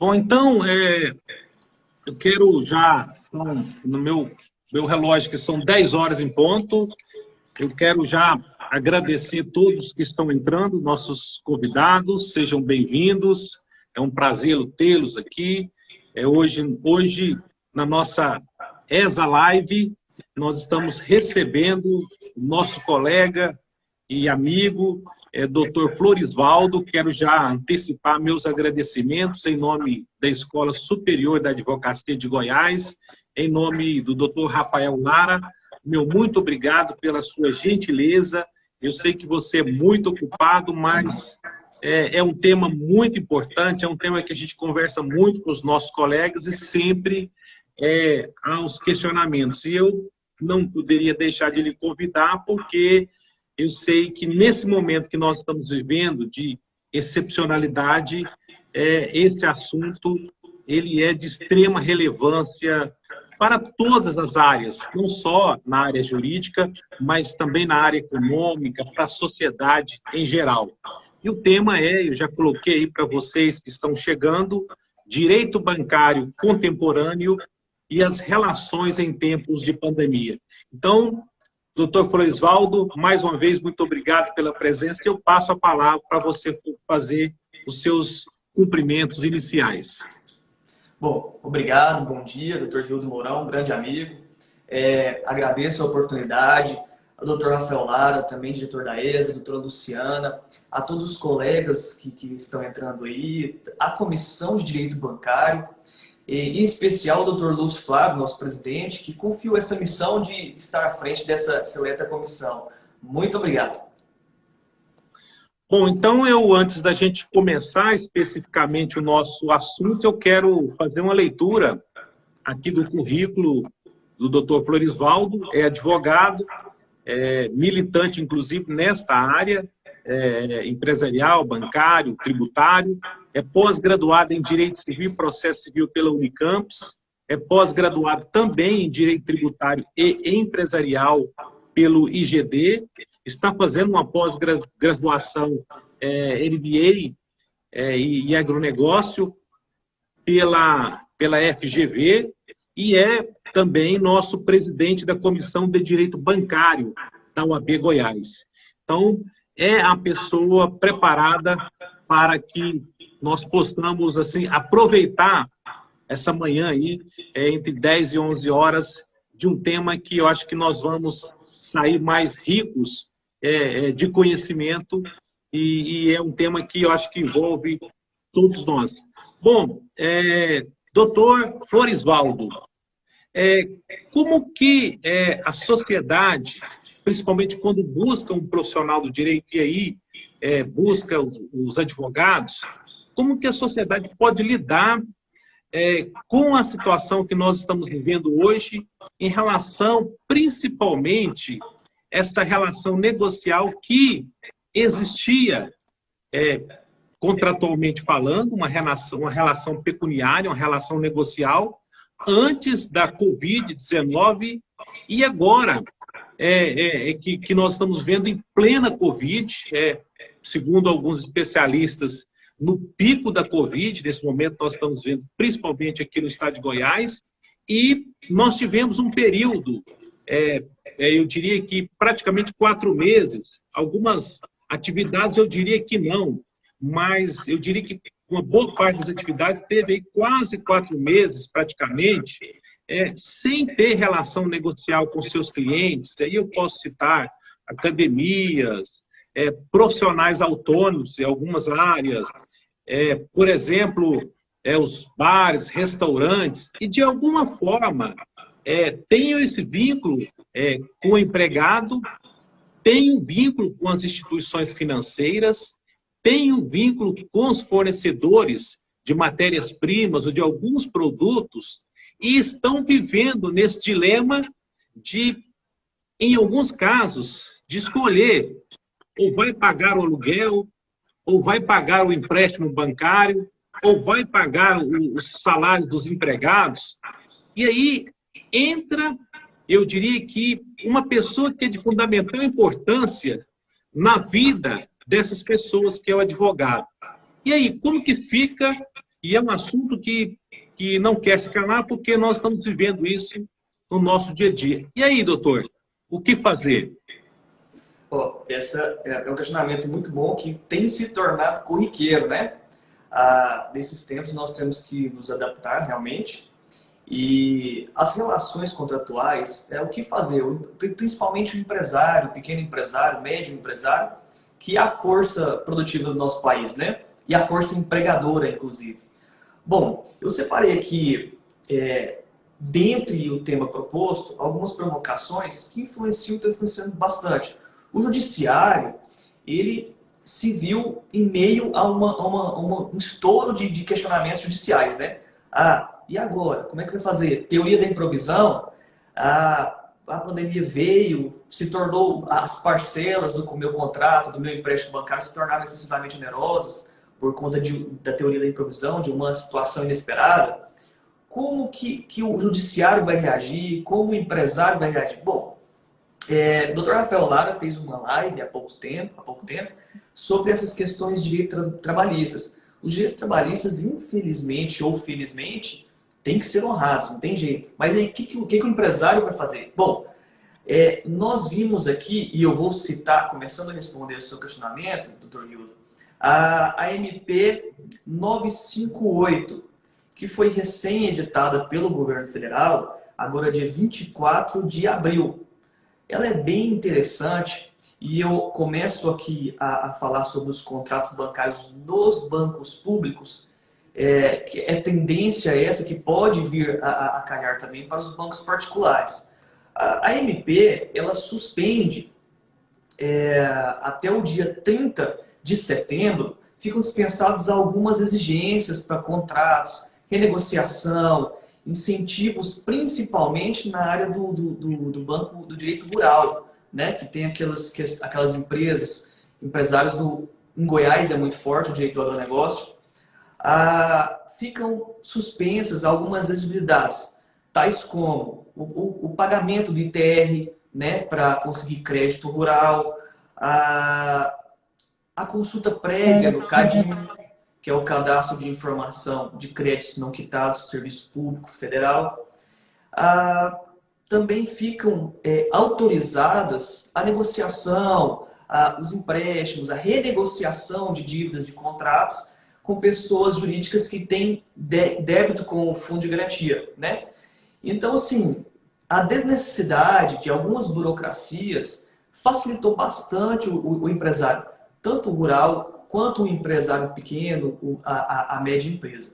Bom, então, eu quero já, no meu relógio, que são 10 horas em ponto, eu quero já agradecer a todos que estão entrando, nossos convidados, sejam bem-vindos, é um prazer tê-los aqui. Hoje, na nossa ESA Live, nós estamos recebendo o nosso colega e amigo, Dr. Florisvaldo. Quero já antecipar meus agradecimentos em nome da Escola Superior da Advocacia de Goiás, em nome do Dr. Rafael Lara. Meu muito obrigado pela sua gentileza. Eu sei que você é muito ocupado, mas é um tema muito importante, é um tema que a gente conversa muito com os nossos colegas e sempre há os questionamentos. E eu não poderia deixar de lhe convidar, porque eu sei que nesse momento que nós estamos vivendo de excepcionalidade, esse assunto ele é de extrema relevância para todas as áreas, não só na área jurídica, mas também na área econômica, para a sociedade em geral. E o tema eu já coloquei aí para vocês que estão chegando, direito bancário contemporâneo e as relações em tempos de pandemia. Então, doutor Florisvaldo, mais uma vez, muito obrigado pela presença, e eu passo a palavra para você fazer os seus cumprimentos iniciais. Bom, obrigado, bom dia, doutor Rildo Mourão, um grande amigo. Agradeço a oportunidade, ao doutor Rafael Lara, também diretor da ESA, a doutora Luciana, a todos os colegas que estão entrando aí, a Comissão de Direito Bancário, e em especial o doutor Lúcio Flávio, nosso presidente, que confiou essa missão de estar à frente dessa seleta comissão. Muito obrigado. Bom, então antes da gente começar especificamente o nosso assunto, eu quero fazer uma leitura aqui do currículo do Dr. Florisvaldo. É advogado, militante, inclusive, nesta área, empresarial, bancário, tributário, é pós-graduado em Direito Civil e Processo Civil pela Unicamps, é pós-graduado também em Direito Tributário e Empresarial pelo IGD, está fazendo uma pós-graduação MBA e agronegócio pela FGV e é também nosso presidente da Comissão de Direito Bancário da UAB Goiás. Então, é a pessoa preparada para que nós possamos assim, aproveitar essa manhã aí, entre 10 e 11 horas, de um tema que eu acho que nós vamos sair mais ricos de conhecimento e é um tema que eu acho que envolve todos nós. Bom, doutor Florisvaldo, como que a sociedade, principalmente quando busca um profissional do direito e aí busca os advogados, como que a sociedade pode lidar com a situação que nós estamos vivendo hoje em relação, principalmente, esta relação negocial que existia, contratualmente falando, uma relação pecuniária, uma relação negocial, antes da Covid-19 e agora que nós estamos vendo em plena Covid, segundo alguns especialistas, no pico da Covid, nesse momento nós estamos vendo, principalmente aqui no estado de Goiás, e nós tivemos um período, eu diria que praticamente 4 meses, algumas atividades eu diria que não, mas eu diria que uma boa parte das atividades teve aí quase 4 meses, praticamente, sem ter relação negocial com seus clientes. Aí eu posso citar academias, profissionais autônomos em algumas áreas, por exemplo, os bares, restaurantes, e de alguma forma tenham esse vínculo com o empregado, tem um vínculo com as instituições financeiras, tem um vínculo com os fornecedores de matérias-primas ou de alguns produtos e estão vivendo nesse dilema de, em alguns casos, de escolher ou vai pagar o aluguel, ou vai pagar o empréstimo bancário, ou vai pagar os salários dos empregados. E aí entra, eu diria que, uma pessoa que é de fundamental importância na vida dessas pessoas, que é o advogado. E aí, como que fica E é um assunto que não quer se calar porque nós estamos vivendo isso no nosso dia a dia. E aí, doutor, o que fazer? Essa é um questionamento muito bom que tem se tornado corriqueiro, né? Nesses tempos nós temos que nos adaptar realmente. E as relações contratuais é o que fazer, principalmente o empresário, o pequeno empresário, o médio empresário, que é a força produtiva do nosso país, né? E a força empregadora, inclusive. Bom, eu separei aqui, dentre o tema proposto, algumas provocações que estão influenciando bastante. O judiciário, ele se viu em meio a um estouro de questionamentos judiciais, né? E agora? Como é que vai fazer? Teoria da improvisão? A pandemia veio, se tornou as parcelas do meu contrato, do meu empréstimo bancário, se tornaram excessivamente onerosas por conta da teoria da improvisão, de uma situação inesperada. Como que o judiciário vai reagir? Como o empresário vai reagir? Bom, o Dr. Rafael Lara fez uma live há pouco tempo sobre essas questões de direitos trabalhistas. Os direitos trabalhistas, infelizmente ou felizmente, têm que ser honrados, não tem jeito. Mas aí, o que o empresário vai fazer? Bom, nós vimos aqui, e eu vou citar, começando a responder o seu questionamento, Dr. Hildo, a MP 958, que foi recém-editada pelo governo federal, agora dia 24 de abril. Ela é bem interessante e eu começo aqui a falar sobre os contratos bancários nos bancos públicos, que é tendência essa que pode vir a calhar também para os bancos particulares. A MP, ela suspende até o dia 30 de setembro, ficam dispensadas algumas exigências para contratos, renegociação, incentivos, principalmente na área do banco do direito rural, né? Que tem aquelas empresários em Goiás é muito forte o direito do agronegócio, ficam suspensas algumas exigibilidades, tais como o pagamento do ITR, né, para conseguir crédito rural, a consulta prévia no CADIM, que é o Cadastro de Informação de Créditos Não Quitados do Serviço Público Federal. Também ficam autorizadas a negociação, os empréstimos, a renegociação de dívidas de contratos com pessoas jurídicas que têm débito com o fundo de garantia, né? Então, assim, a desnecessidade de algumas burocracias facilitou bastante o empresário, tanto o rural quanto o empresário pequeno, a média empresa.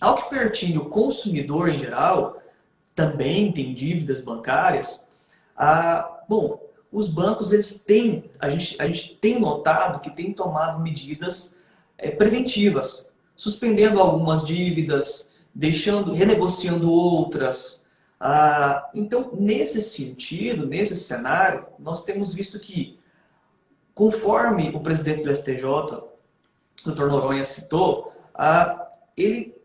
Ao que pertine o consumidor em geral, também tem dívidas bancárias. Bom, os bancos, eles têm, a gente tem notado que tem tomado medidas preventivas, suspendendo algumas dívidas, renegociando outras. Então, nesse sentido, nesse cenário, nós temos visto que, conforme o presidente do STJ, Dr. Noronha, citou, ele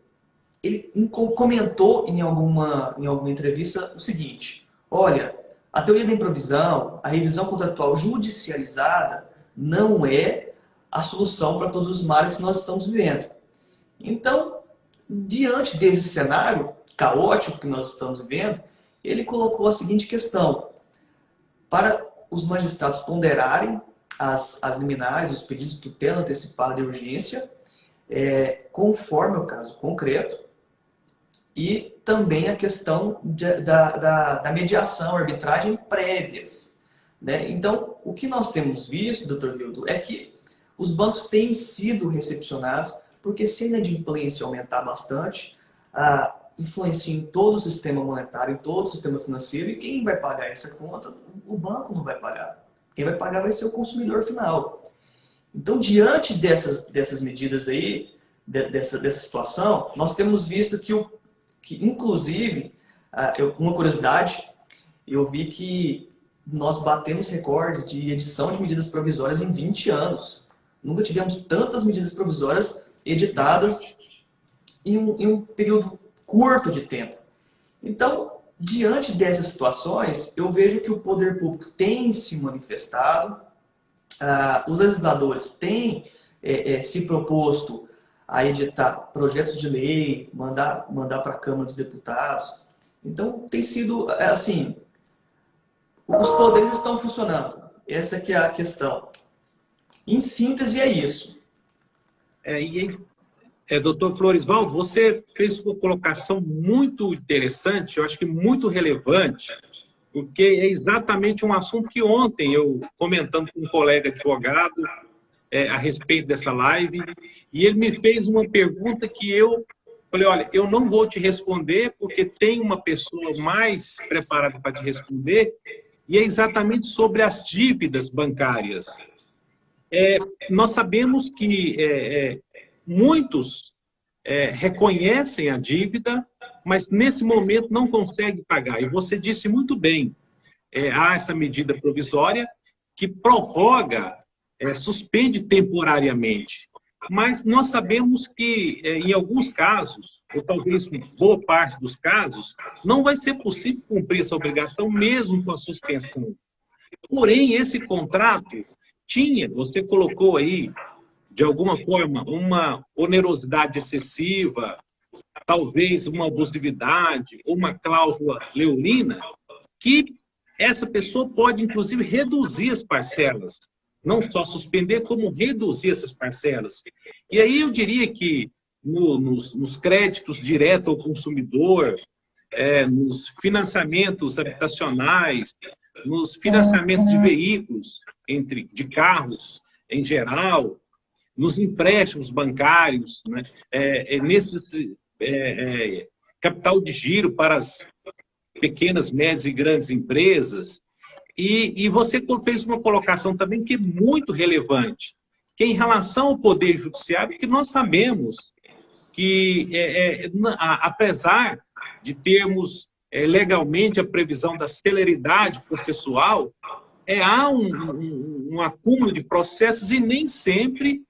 comentou em alguma entrevista o seguinte: olha, a teoria da improvisão, a revisão contratual judicializada não é a solução para todos os males que nós estamos vivendo. Então, diante desse cenário caótico que nós estamos vivendo, ele colocou a seguinte questão: para os magistrados ponderarem as liminares, os pedidos de tutela antecipada e urgência, conforme o caso concreto, e também a questão da mediação, arbitragem prévias, né? Então, o que nós temos visto, Dr. Hildo, é que os bancos têm sido recepcionados, porque se a inadimplência aumentar bastante, influencia em todo o sistema monetário, em todo o sistema financeiro, e quem vai pagar essa conta? O banco não vai pagar. Quem vai pagar vai ser o consumidor final. Então, diante dessas medidas aí, dessa situação, nós temos visto que inclusive, uma curiosidade, eu vi que nós batemos recordes de edição de medidas provisórias em 20 anos. Nunca tivemos tantas medidas provisórias editadas em um período curto de tempo. Então, diante dessas situações, eu vejo que o poder público tem se manifestado, os legisladores têm se proposto a editar projetos de lei, mandar para a Câmara dos Deputados. Então, tem sido, assim, os poderes estão funcionando. Essa que é a questão. Em síntese, é isso. Doutor Floresvaldo, você fez uma colocação muito interessante, eu acho que muito relevante, porque é exatamente um assunto que ontem eu, comentando com um colega advogado a respeito dessa live, e ele me fez uma pergunta que eu falei, olha, eu não vou te responder porque tem uma pessoa mais preparada para te responder, e é exatamente sobre as dívidas bancárias. Nós sabemos que muitos reconhecem a dívida, mas nesse momento não conseguem pagar. E você disse muito bem, há essa medida provisória que prorroga, suspende temporariamente. Mas nós sabemos que, em alguns casos, ou talvez em boa parte dos casos, não vai ser possível cumprir essa obrigação mesmo com a suspensão. Porém, esse contrato você colocou aí, de alguma forma, uma onerosidade excessiva, talvez uma abusividade, uma cláusula leonina, que essa pessoa pode, inclusive, reduzir as parcelas. Não só suspender, como reduzir essas parcelas. E aí eu diria que nos créditos direto ao consumidor, nos financiamentos habitacionais, nos financiamentos de veículos, de carros em geral, nos empréstimos bancários, né? Nesse capital de giro para as pequenas, médias e grandes empresas. E você fez uma colocação também que é muito relevante, que é em relação ao Poder Judiciário, que nós sabemos que, apesar de termos legalmente a previsão da celeridade processual, há um acúmulo de processos e nem sempre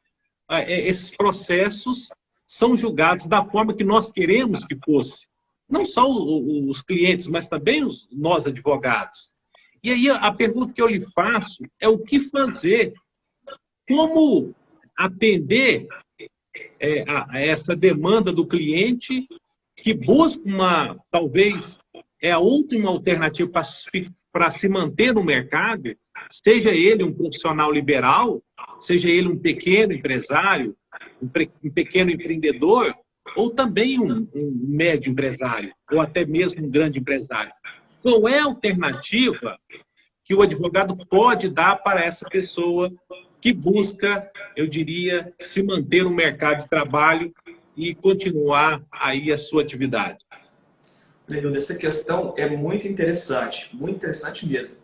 esses processos são julgados da forma que nós queremos que fosse. Não só os clientes, mas também nós advogados. E aí a pergunta que eu lhe faço é o que fazer? Como atender a essa demanda do cliente que busca talvez, a última alternativa para se manter no mercado, seja ele um profissional liberal, seja ele um pequeno empresário, um pequeno empreendedor, ou também um médio empresário, ou até mesmo um grande empresário. Qual é a alternativa que o advogado pode dar para essa pessoa que busca, eu diria, se manter no mercado de trabalho e continuar aí a sua atividade? Leandro, essa questão é muito interessante mesmo.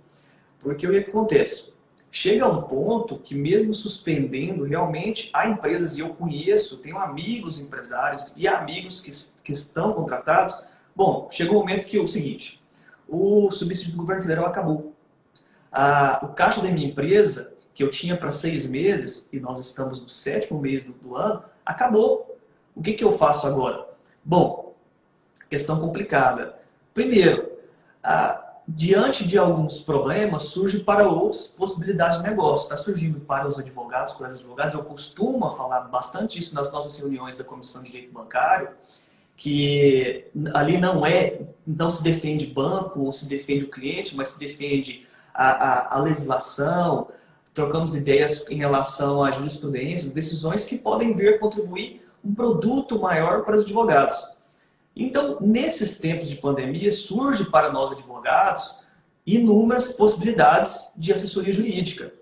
Porque o que acontece? Chega a um ponto que mesmo suspendendo, realmente há empresas, e eu conheço, tenho amigos empresários e amigos que estão contratados. Bom, chega um momento que é o seguinte, o subsídio do governo federal acabou. O caixa da minha empresa, que eu tinha para 6 meses, e nós estamos no 7º mês do ano, acabou. O que eu faço agora? Bom, questão complicada. Primeiro, diante de alguns problemas, surge para outras possibilidades de negócio. Está surgindo para os advogados, colegas advogados. Eu costumo falar bastante isso nas nossas reuniões da Comissão de Direito Bancário, que ali não se defende banco ou se defende o cliente, mas se defende a legislação, trocamos ideias em relação a jurisprudências, decisões que podem vir contribuir um produto maior para os advogados. Então, nesses tempos de pandemia, surge para nós advogados inúmeras possibilidades de assessoria jurídica.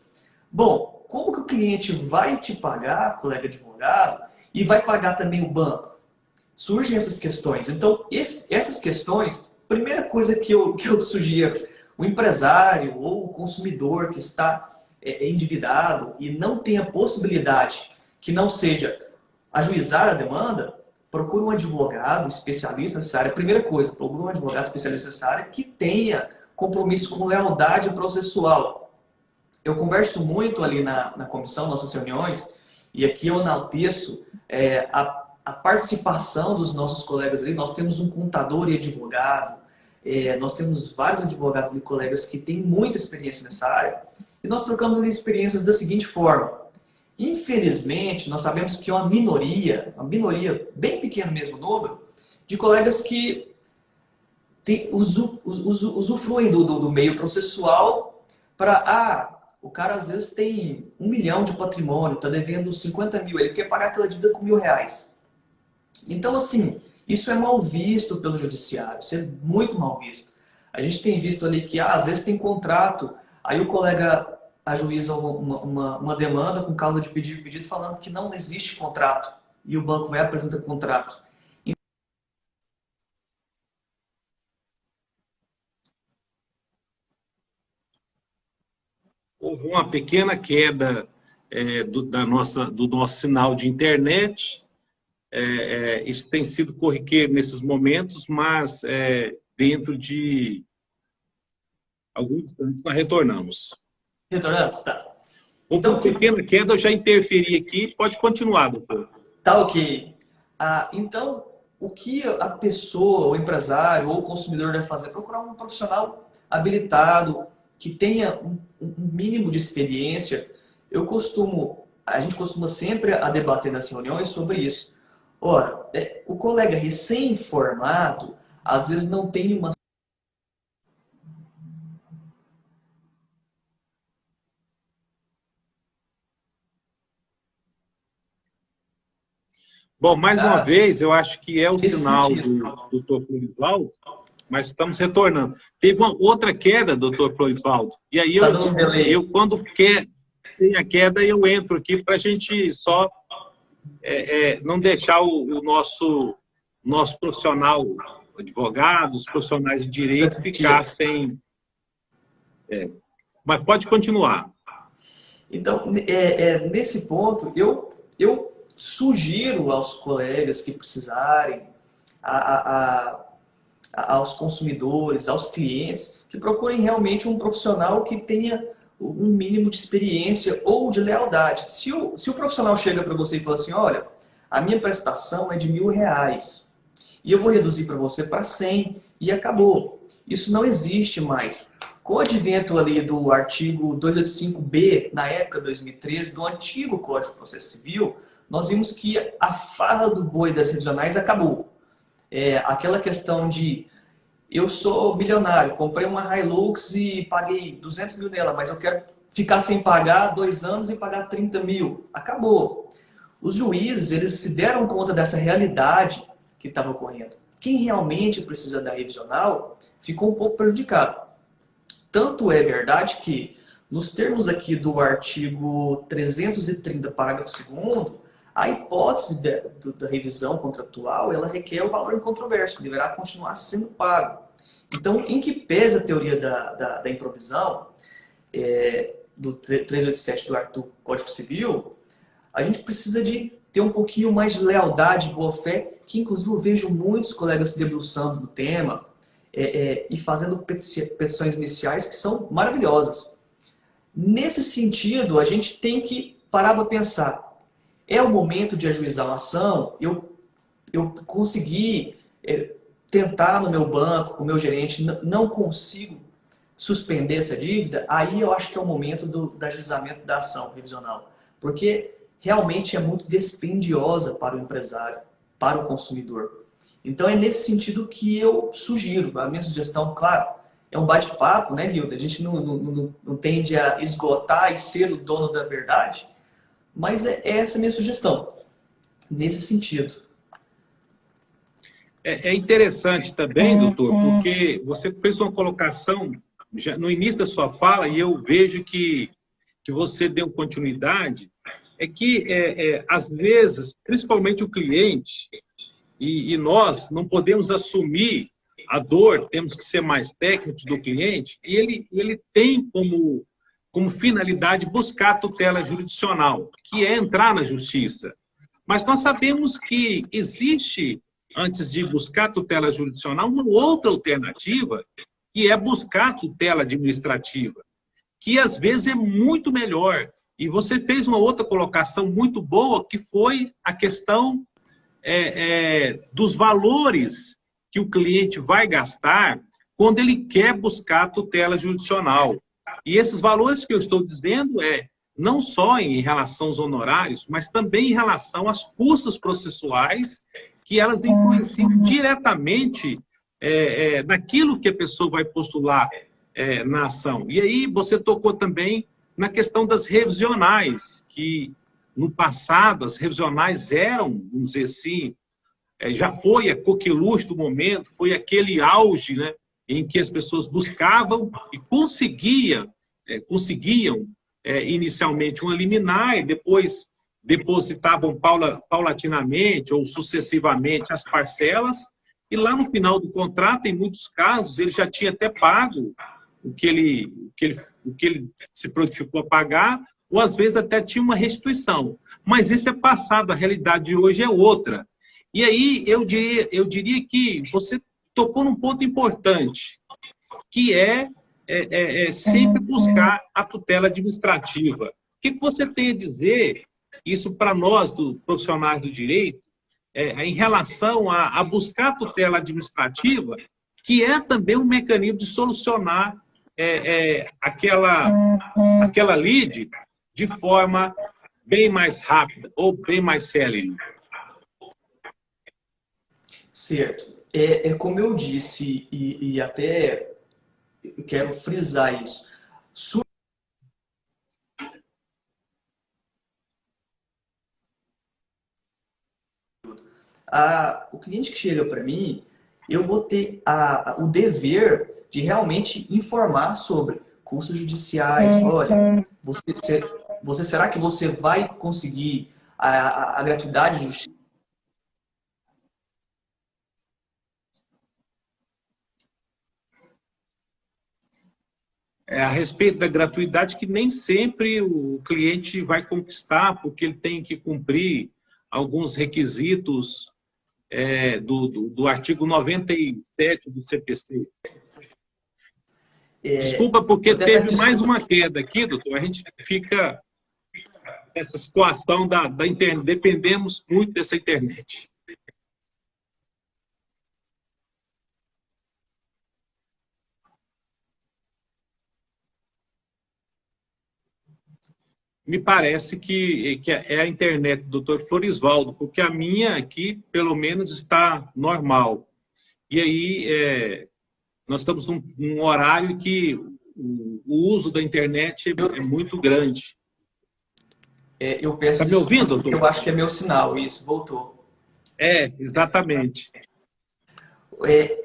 Bom, como que o cliente vai te pagar, colega advogado, e vai pagar também o banco? Surgem essas questões. Então, essas questões, primeira coisa que eu sugiro, o empresário ou o consumidor que está endividado e não tem a possibilidade que não seja ajuizar a demanda, procure um advogado especialista nessa área. Primeira coisa, procure um advogado especialista nessa área que tenha compromisso com lealdade processual. Eu converso muito ali na comissão, nossas reuniões, e aqui eu enalteço a participação dos nossos colegas ali. Nós temos um contador e advogado, nós temos vários advogados e colegas que têm muita experiência nessa área, e nós trocamos ali experiências da seguinte forma. Infelizmente, nós sabemos que é uma minoria bem pequeno mesmo número, de colegas que usufruem do meio processual para, o cara às vezes tem 1 milhão de patrimônio, está devendo 50 mil, ele quer pagar aquela dívida com R$ 1.000. Então, assim, isso é mal visto pelo judiciário, isso é muito mal visto. A gente tem visto ali que, às vezes tem contrato, aí o colega ajuiza uma demanda com causa de pedido falando que não existe contrato, e o banco vai apresentar contrato. Houve uma pequena queda do nosso sinal de internet. Isso tem sido corriqueiro nesses momentos, mas dentro de alguns instantes nós retornamos. Retornamos? Tá. Houve uma pequena queda, eu já interferi aqui. Pode continuar, doutor. Tá ok. Então, o que a pessoa, o empresário ou o consumidor deve fazer? Procurar um profissional habilitado, que tenha um mínimo de experiência. A gente costuma sempre a debater nas reuniões sobre isso. Ora, o colega recém-formado, às vezes não tem uma... Bom, mais uma vez, eu acho que é o sinal sentido. do doutor Florisvaldo, mas estamos retornando. Teve uma outra queda, doutor Florisvaldo, e aí eu quando tem a queda, eu entro aqui para a gente só não deixar o nosso profissional, advogados, profissionais de direito, ficar sem... Mas pode continuar. Então, nesse ponto, eu sugiro aos colegas que precisarem, aos consumidores, aos clientes, que procurem realmente um profissional que tenha um mínimo de experiência ou de lealdade. Se o profissional chega para você e fala assim, olha, a minha prestação é de R$ 1.000 e eu vou reduzir para você para 100 e acabou. Isso não existe mais. Com o advento ali do artigo 285B, na época, 2013, do antigo Código de Processo Civil, nós vimos que a farra do boi das revisionais acabou. Aquela questão de eu sou milionário, comprei uma Hilux e paguei 200 mil nela, mas eu quero ficar sem pagar 2 anos e pagar 30 mil. Acabou. Os juízes, eles se deram conta dessa realidade que estava ocorrendo. Quem realmente precisa da revisional ficou um pouco prejudicado. Tanto é verdade que, nos termos aqui do artigo 330, parágrafo 2º, a hipótese da revisão contratual, ela requer o valor incontroverso, que deverá continuar sendo pago. Então, em que pesa a teoria da improvisão, do 387 do Código Civil, a gente precisa de ter um pouquinho mais de lealdade e boa-fé, que inclusive eu vejo muitos colegas se debruçando no tema e fazendo petições iniciais que são maravilhosas. Nesse sentido, a gente tem que parar para pensar. É o momento de ajuizar uma ação, eu consegui tentar no meu banco, com o meu gerente, não consigo suspender essa dívida, aí eu acho que é o momento do ajuizamento da ação revisional. Porque realmente é muito dispendiosa para o empresário, para o consumidor. Então é nesse sentido que eu sugiro. A minha sugestão, claro, é um bate-papo, né, Hilda? A gente não tende a esgotar e ser o dono da verdade, mas essa a minha sugestão, nesse sentido. É interessante também, doutor, porque você fez uma colocação já no início da sua fala, e eu vejo que você deu continuidade, às vezes, principalmente o cliente, e nós não podemos assumir a dor, temos que ser mais técnicos do cliente, e ele tem como finalidade buscar a tutela jurisdicional, que é entrar na justiça. Mas nós sabemos que existe, antes de buscar a tutela jurisdicional, uma outra alternativa, que é buscar a tutela administrativa, que às vezes é muito melhor. E você fez uma outra colocação muito boa, que foi a questão dos valores que o cliente vai gastar quando ele quer buscar a tutela jurisdicional. E esses valores que eu estou dizendo não só em relação aos honorários, mas também em relação às custas processuais, que elas influenciam diretamente naquilo que a pessoa vai postular na ação. E aí você tocou também na questão das revisionais, que no passado as revisionais eram, vamos dizer assim, já foi a coqueluche do momento, foi aquele auge, né, em que as pessoas buscavam e conseguiam inicialmente uma liminar e depois depositavam paulatinamente ou sucessivamente as parcelas, e lá no final do contrato, em muitos casos, ele já tinha até pago o que ele se prontificou a pagar, ou às vezes até tinha uma restituição. Mas isso é passado, a realidade de hoje é outra. E aí eu diria que você tocou num ponto importante, que é sempre buscar a tutela administrativa. O que você tem a dizer, isso para nós, dos profissionais do direito, em relação a buscar a tutela administrativa, que é também um mecanismo de solucionar aquela lide de forma bem mais rápida ou bem mais célere. Certo. Como eu disse, e até eu quero frisar isso. O cliente que chega para mim, eu vou ter o dever de realmente informar sobre custos judiciais. Olha, será que você vai conseguir a gratuidade de justiça? A respeito da gratuidade, que nem sempre o cliente vai conquistar, porque ele tem que cumprir alguns requisitos do artigo 97 do CPC. Desculpa, porque teve mais uma queda aqui, doutor. A gente fica nessa situação da internet. Dependemos muito dessa internet. Me parece que é a internet do doutor Florisvaldo, porque a minha aqui, pelo menos, está normal. E aí, nós estamos num horário que o uso da internet é muito grande. Eu peço Está me ouvindo, doutor? Eu acho que é meu sinal, isso, voltou. Exatamente.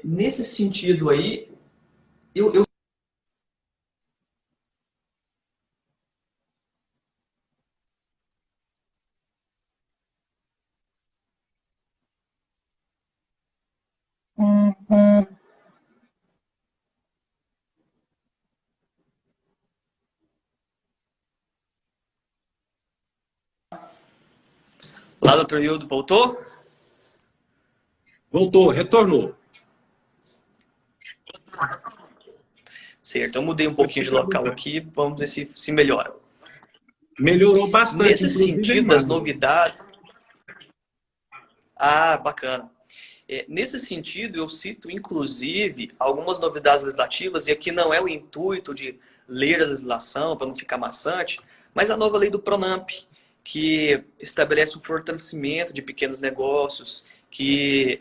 Nesse sentido aí, eu Lá, doutor Hildo, voltou? Voltou, retornou. Certo, eu mudei um pouquinho de local aqui, vamos ver se melhora. Melhorou bastante. Nesse sentido das novidades... Bacana. Nesse sentido, eu cito, inclusive, algumas novidades legislativas, e aqui não é o intuito de ler a legislação para não ficar maçante, mas a nova lei do PRONAMP, que estabelece o fortalecimento de pequenos negócios, que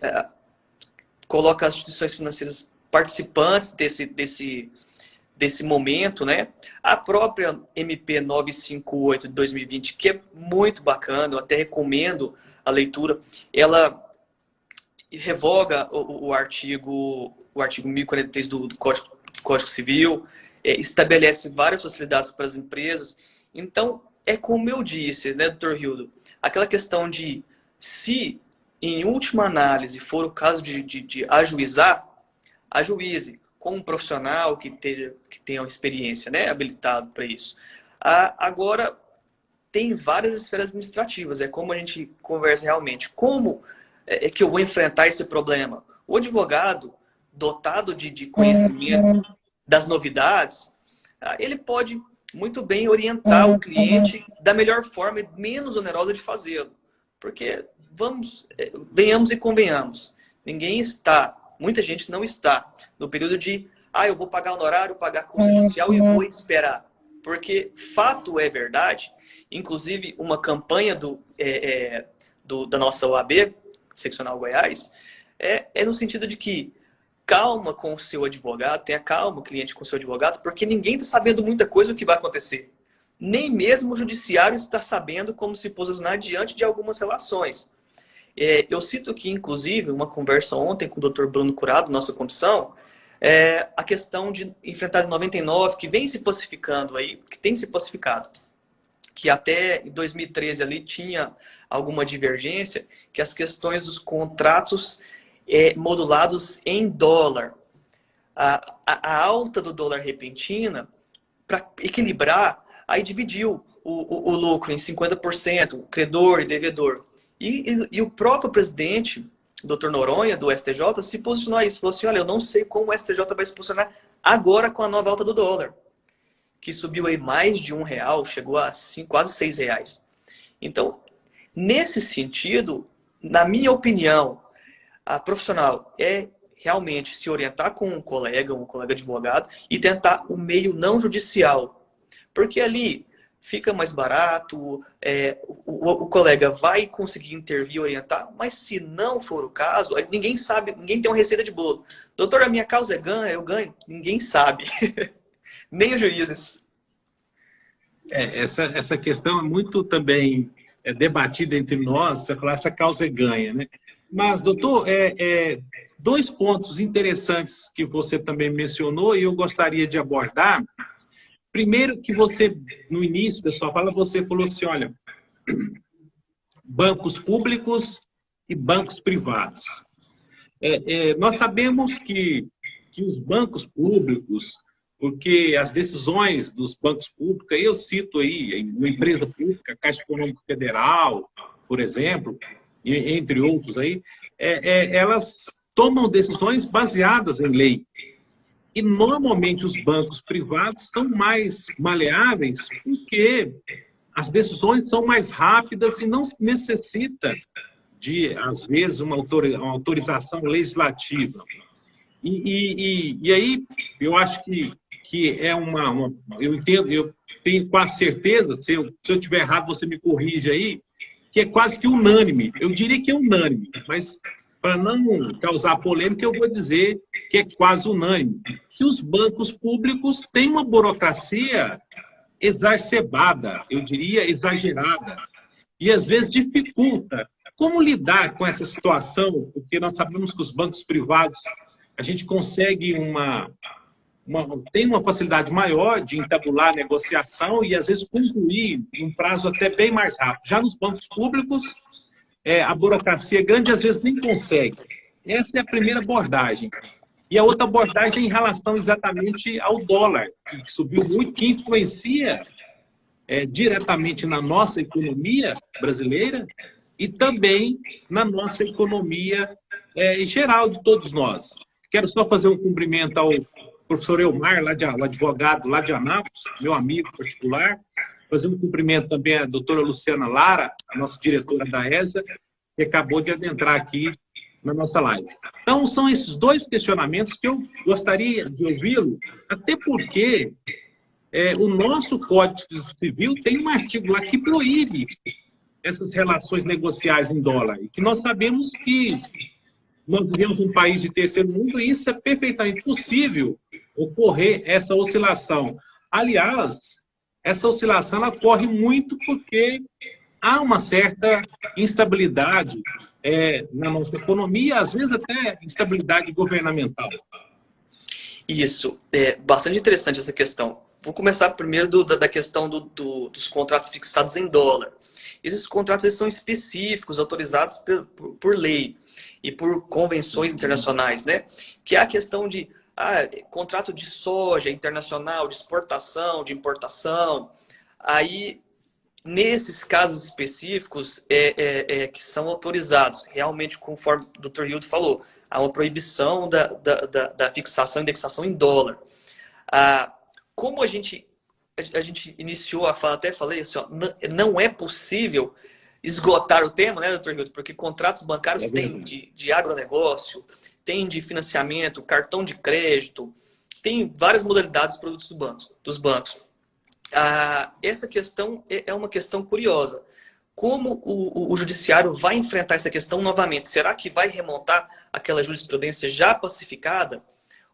coloca as instituições financeiras participantes desse momento, né? A própria MP 958 de 2020, que é muito bacana, eu até recomendo a leitura, ela revoga o artigo 1043 do Código Civil, estabelece várias facilidades para as empresas. Então, como eu disse, né, doutor Hildo, aquela questão de se, em última análise, for o caso de ajuizar, ajuize com um profissional que tenha uma experiência, né, habilitado para isso. Agora, tem várias esferas administrativas, como a gente conversa realmente. Como é que eu vou enfrentar esse problema? O advogado, dotado de conhecimento das novidades, ele pode muito bem orientar o cliente da melhor forma e menos onerosa de fazê-lo. Porque, venhamos e convenhamos, muita gente não está no período de eu vou pagar honorário, pagar custo judicial e vou esperar. Porque fato é verdade, inclusive uma campanha da nossa OAB, Seccional Goiás, é no sentido de que calma com o seu advogado, tenha calma, cliente, com o seu advogado, porque ninguém está sabendo muita coisa o que vai acontecer. Nem mesmo o judiciário está sabendo como se posicionar diante de algumas relações. Eu cito aqui, inclusive, uma conversa ontem com o Dr. Bruno Curado, nossa comissão, a questão de enfrentar 99, que vem se pacificando aí, que tem se pacificado, que até em 2013 ali tinha alguma divergência, que as questões dos contratos modulados em dólar. A alta do dólar repentina, para equilibrar, aí dividiu o lucro em 50%, credor e devedor. E o próprio presidente, Dr. Noronha, do STJ, se posicionou a isso. Falou assim, olha, eu não sei como o STJ vai se posicionar agora com a nova alta do dólar, que subiu aí mais de R$1, chegou a quase R$6. Então, nesse sentido, na minha opinião, a profissional é realmente se orientar com um colega advogado, e tentar o meio não judicial. Porque ali fica mais barato, o colega vai conseguir intervir, orientar, mas se não for o caso, ninguém sabe, ninguém tem uma receita de bolo. Doutor, a minha causa ganha, eu ganho? Ninguém sabe. Nem os juízes. Essa questão é muito também debatida entre nós, você falar essa causa ganha, né? Mas, doutor, dois pontos interessantes que você também mencionou e eu gostaria de abordar. Primeiro que você, no início da sua fala, você falou assim, olha, bancos públicos e bancos privados. Nós sabemos que os bancos públicos, porque as decisões dos bancos públicos, aí eu cito aí uma empresa pública, Caixa Econômica Federal, por exemplo, entre outros aí, elas tomam decisões baseadas em lei. E, normalmente, os bancos privados são mais maleáveis porque as decisões são mais rápidas e não necessita de, às vezes, uma autorização legislativa. E aí, eu acho que eu entendo, eu tenho quase certeza, se eu estiver errado, você me corrige aí, que é quase que unânime. Eu diria que é unânime, mas para não causar polêmica, eu vou dizer que é quase unânime, que os bancos públicos têm uma burocracia exacerbada, eu diria exagerada, e às vezes dificulta. Como lidar com essa situação? Porque nós sabemos que os bancos privados, a gente consegue tem uma facilidade maior de entabular a negociação e às vezes concluir em um prazo até bem mais rápido. Já nos bancos públicos, a burocracia é grande, às vezes nem consegue. Essa é a primeira abordagem. E a outra abordagem é em relação exatamente ao dólar, que subiu muito, que influencia diretamente na nossa economia brasileira e também na nossa economia em geral de todos nós. Quero só fazer um cumprimento ao professor Elmar, o advogado lá de Anápolis, meu amigo particular, fazer um cumprimento também à doutora Luciana Lara, a nossa diretora da ESA, que acabou de adentrar aqui na nossa live. Então, são esses dois questionamentos que eu gostaria de ouvi-lo, até porque o nosso Código Civil tem um artigo lá que proíbe essas relações negociais em dólar, e que nós sabemos que nós vivemos um país de terceiro mundo e isso é perfeitamente possível ocorrer essa oscilação. Aliás, essa oscilação ela ocorre muito porque há uma certa instabilidade na nossa economia, às vezes até instabilidade governamental. Isso, é bastante interessante essa questão. Vou começar primeiro da questão dos contratos fixados em dólar. Esses contratos eles são específicos, autorizados por lei e por convenções internacionais, né? Que é a questão de contrato de soja internacional, de exportação, de importação. Aí, nesses casos específicos, que são autorizados, realmente, conforme o Dr. Hildo falou, há uma proibição da fixação e indexação em dólar. Como a gente iniciou a fala, até falei assim, não é possível esgotar o tema, né, Dr. Hildo? Porque contratos bancários tem de agronegócio, tem de financiamento, cartão de crédito, tem várias modalidades de produtos dos bancos. essa questão é uma questão curiosa. Como o judiciário vai enfrentar essa questão novamente? Será que vai remontar aquela jurisprudência já pacificada?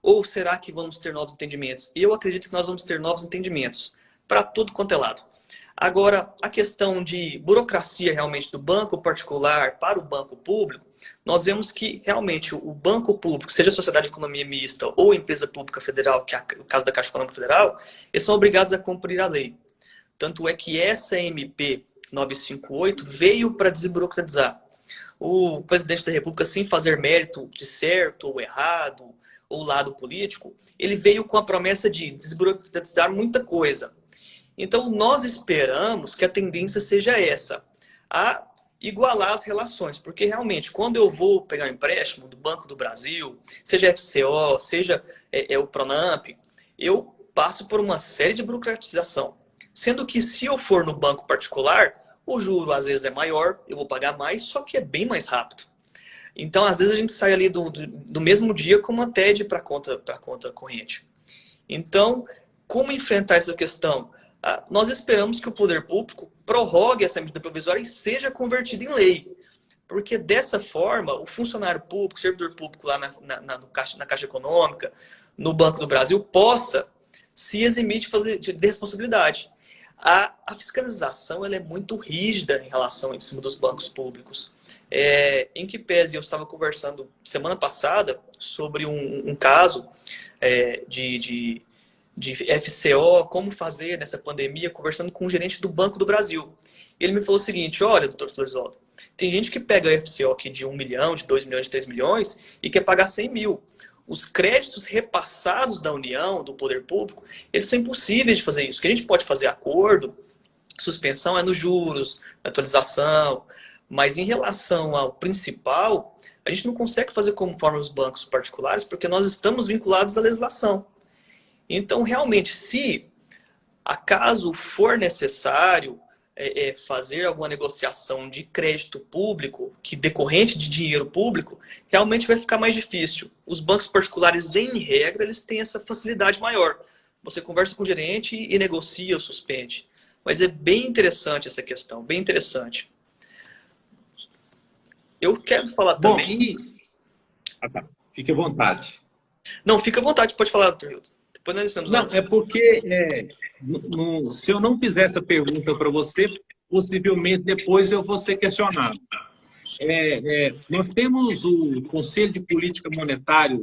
Ou será que vamos ter novos entendimentos? Eu acredito que nós vamos ter novos entendimentos para tudo quanto é lado. Agora, a questão de burocracia realmente do banco particular para o banco público, nós vemos que realmente o banco público, seja sociedade de economia mista ou empresa pública federal, que é o caso da Caixa Econômica Federal, eles são obrigados a cumprir a lei. Tanto é que essa MP 958 veio para desburocratizar. O presidente da República, sem fazer mérito de certo ou errado, ou lado político, ele veio com a promessa de desburocratizar muita coisa. Então, nós esperamos que a tendência seja essa, a igualar as relações, porque realmente, quando eu vou pegar um empréstimo do Banco do Brasil, seja FCO, seja o Pronamp, eu passo por uma série de burocratização. Sendo que se eu for no banco particular, o juro às vezes é maior, eu vou pagar mais, só que é bem mais rápido. Então, às vezes a gente sai ali do mesmo dia com uma TED para conta corrente. Então, como enfrentar essa questão? Nós esperamos que o poder público prorrogue essa medida provisória e seja convertida em lei. Porque dessa forma, o funcionário público, o servidor público lá na Caixa Econômica, no Banco do Brasil, possa se eximir de responsabilidade. A fiscalização ela é muito rígida em relação em cima dos bancos públicos. Em que pese, eu estava conversando semana passada sobre um caso de FCO, como fazer nessa pandemia, conversando com um gerente do Banco do Brasil. Ele me falou o seguinte: olha, doutor Florisoldo, tem gente que pega FCO aqui de 1 milhão, de 2 milhões, de 3 milhões e quer pagar 100 mil. Os créditos repassados da União, do poder público, eles são impossíveis de fazer isso. O que a gente pode fazer acordo, suspensão é nos juros, na atualização, mas em relação ao principal, a gente não consegue fazer conforme os bancos particulares, porque nós estamos vinculados à legislação. Então, realmente, se acaso for necessário fazer alguma negociação de crédito público, que decorrente de dinheiro público, realmente vai ficar mais difícil. Os bancos particulares, em regra, eles têm essa facilidade maior. Você conversa com o gerente e negocia ou suspende. Mas é bem interessante essa questão, bem interessante. Eu quero falar também... Tá. Fique à vontade. Não, fica à vontade, pode falar, doutor Hilton. Não, é porque se eu não fizer essa pergunta para você, possivelmente depois eu vou ser questionado. Nós temos o Conselho de Política Monetária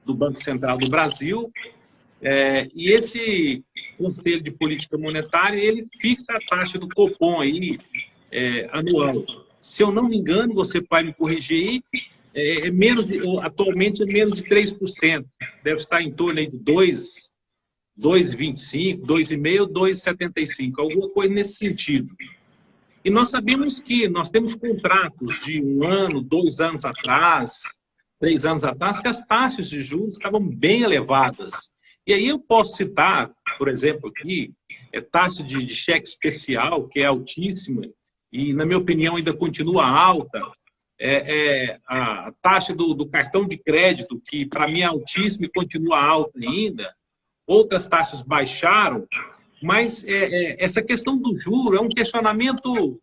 do Banco Central do Brasil, e esse Conselho de Política Monetária, ele fixa a taxa do Copom aí, anual. Se eu não me engano, você pode me corrigir aí, atualmente é menos de 3%. Deve estar em torno aí de 2,25, 2,5, 2,75, alguma coisa nesse sentido. E nós sabemos que nós temos contratos de 1 ano, 2 anos atrás, 3 anos atrás, que as taxas de juros estavam bem elevadas. E aí eu posso citar, por exemplo, aqui, taxa de cheque especial, que é altíssima, e, na minha opinião, ainda continua alta. A taxa do cartão de crédito, que para mim é altíssima e continua alta ainda. Outras taxas baixaram, mas essa questão do juro é um questionamento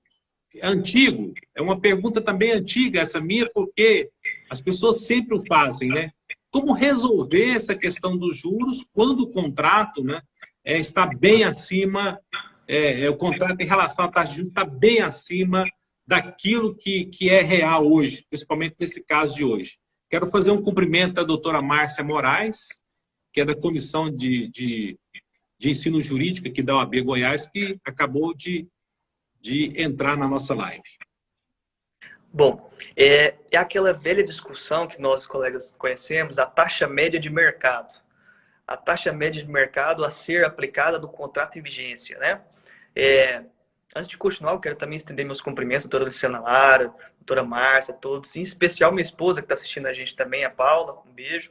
antigo, é uma pergunta também antiga essa minha, porque as pessoas sempre o fazem, né? Como resolver essa questão dos juros quando o contrato, né, está bem acima, o contrato em relação à taxa de juros está bem acima daquilo que é real hoje, principalmente nesse caso de hoje. Quero fazer um cumprimento à doutora Márcia Moraes, que é da Comissão de Ensino Jurídico aqui da OAB Goiás, que acabou de entrar na nossa live. Bom, é aquela velha discussão que nós, colegas, conhecemos, a taxa média de mercado. A taxa média de mercado a ser aplicada do contrato em vigência, né? Antes de continuar, eu quero também estender meus cumprimentos à doutora Luciana Lara, doutora Márcia, todos, em especial minha esposa que está assistindo a gente também, a Paula, um beijo.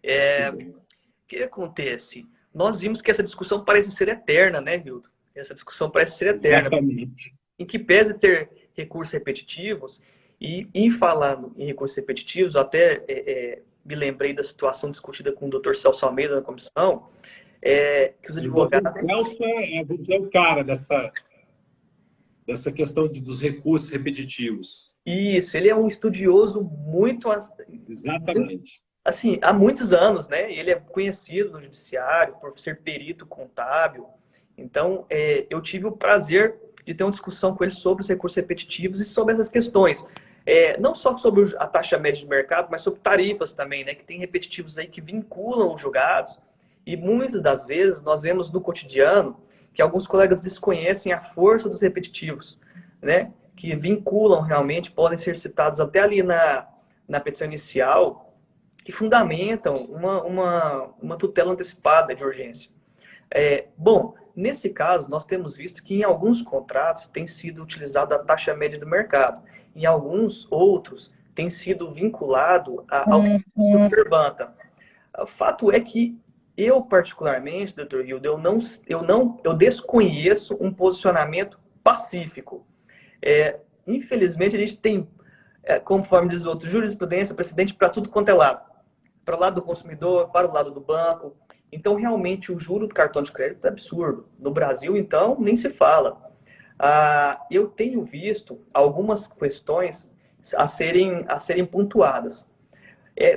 O que acontece? Nós vimos que essa discussão parece ser eterna, né, Hilton? Essa discussão parece ser eterna. Exatamente. Em que pese ter recursos repetitivos, e falando em recursos repetitivos, eu até me lembrei da situação discutida com o Dr. Celso Almeida na comissão, que os O doutor advogados... Celso é o cara dessa questão dos recursos repetitivos. Isso, ele é um estudioso muito, Exatamente. assim, há muitos anos, né? Ele é conhecido no judiciário por ser perito contábil. Então, eu tive o prazer de ter uma discussão com ele sobre os recursos repetitivos e sobre essas questões. Não só sobre a taxa média de mercado, mas sobre tarifas também, né? Que tem repetitivos aí que vinculam os julgados. E muitas das vezes nós vemos no cotidiano que alguns colegas desconhecem a força dos repetitivos, né? Que vinculam realmente, podem ser citados até ali na petição inicial, que fundamentam uma tutela antecipada de urgência. Bom, nesse caso, nós temos visto que em alguns contratos tem sido utilizada a taxa média do mercado. Em alguns outros, tem sido vinculado ao Superbanta. O fato é que eu, particularmente, doutor Hildo, eu desconheço um posicionamento pacífico. Infelizmente, a gente tem, conforme diz o outro, jurisprudência, precedente para tudo quanto é lado. Para o lado do consumidor, para o lado do banco. Então, realmente, o juro do cartão de crédito é absurdo. No Brasil, então, nem se fala. Eu tenho visto algumas questões a serem pontuadas.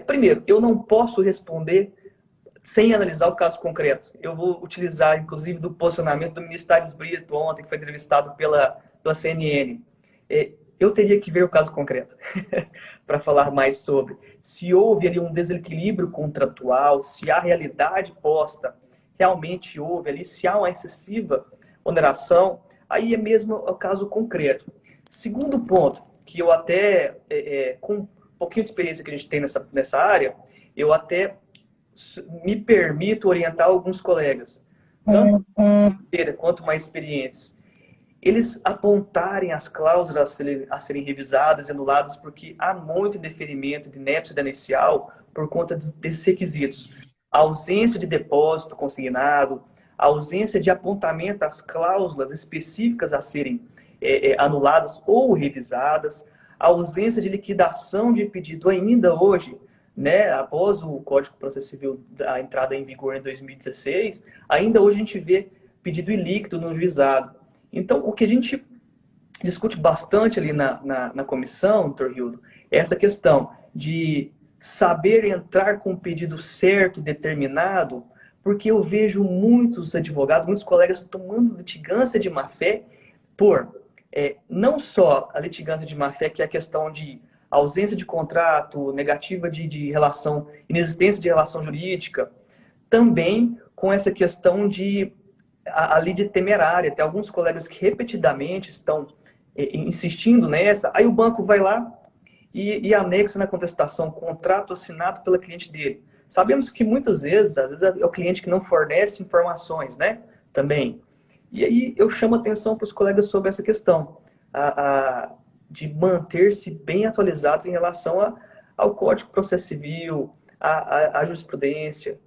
Primeiro, eu não posso responder sem analisar o caso concreto. Eu vou utilizar, inclusive, do posicionamento do ministro Tales Brito ontem, que foi entrevistado pela CNN. Eu teria que ver o caso concreto para falar mais sobre se houve ali um desequilíbrio contratual, se a realidade posta realmente houve ali, se há uma excessiva oneração, aí é mesmo o caso concreto. Segundo ponto, que eu até, com um pouquinho de experiência que a gente tem nessa área, eu até me permito orientar alguns colegas, tanto quanto mais experientes, eles apontarem as cláusulas a serem revisadas e anuladas, porque há muito deferimento de népsia inicial por conta desses requisitos. A ausência de depósito consignado, a ausência de apontamento das cláusulas específicas a serem anuladas ou revisadas, a ausência de liquidação de pedido ainda hoje, né, após o Código de Processo Civil, a entrada em vigor em 2016, ainda hoje a gente vê pedido ilíquido no juizado. Então, o que a gente discute bastante ali na comissão, doutor Hildo, é essa questão de saber entrar com o pedido certo e determinado, porque eu vejo muitos advogados, muitos colegas tomando litigância de má-fé por não só a litigância de má-fé, que é a questão de ausência de contrato, negativa de relação, inexistência de relação jurídica, também com essa questão de a lide temerária. Tem alguns colegas que repetidamente estão insistindo nessa, aí o banco vai lá e anexa na contestação contrato assinado pela cliente dele. Sabemos que muitas vezes, às vezes é o cliente que não fornece informações, né? Também. E aí eu chamo a atenção para os colegas sobre essa questão, de manter-se bem atualizados em relação ao Código de Processo Civil, à jurisprudência.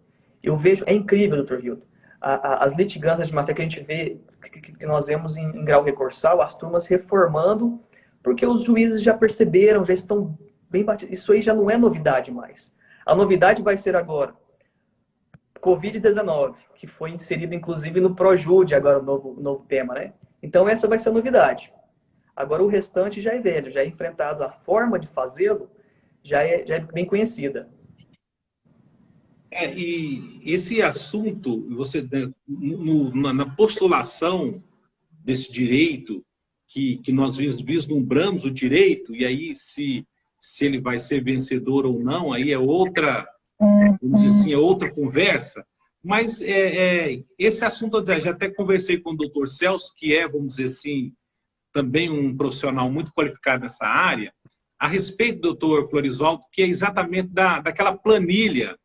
Eu vejo, é incrível, doutor Hildo, as litigâncias de má-fé que a gente vê, que nós vemos em grau recursal, as turmas reformando, porque os juízes já perceberam, já estão bem batidos. Isso aí já não é novidade mais. A novidade vai ser agora Covid-19, que foi inserido inclusive no ProJude, agora o novo tema, né? Então essa vai ser a novidade. Agora o restante já é velho, já é enfrentado, a forma de fazê-lo já é bem conhecida. E esse assunto, você na postulação desse direito, que nós vislumbramos o direito, e aí se ele vai ser vencedor ou não, aí é outra, vamos dizer assim, é outra conversa. Mas esse assunto, eu já até conversei com o doutor Celso, que é, vamos dizer assim, também um profissional muito qualificado nessa área, a respeito do doutor Florisvaldo, que é exatamente daquela planilha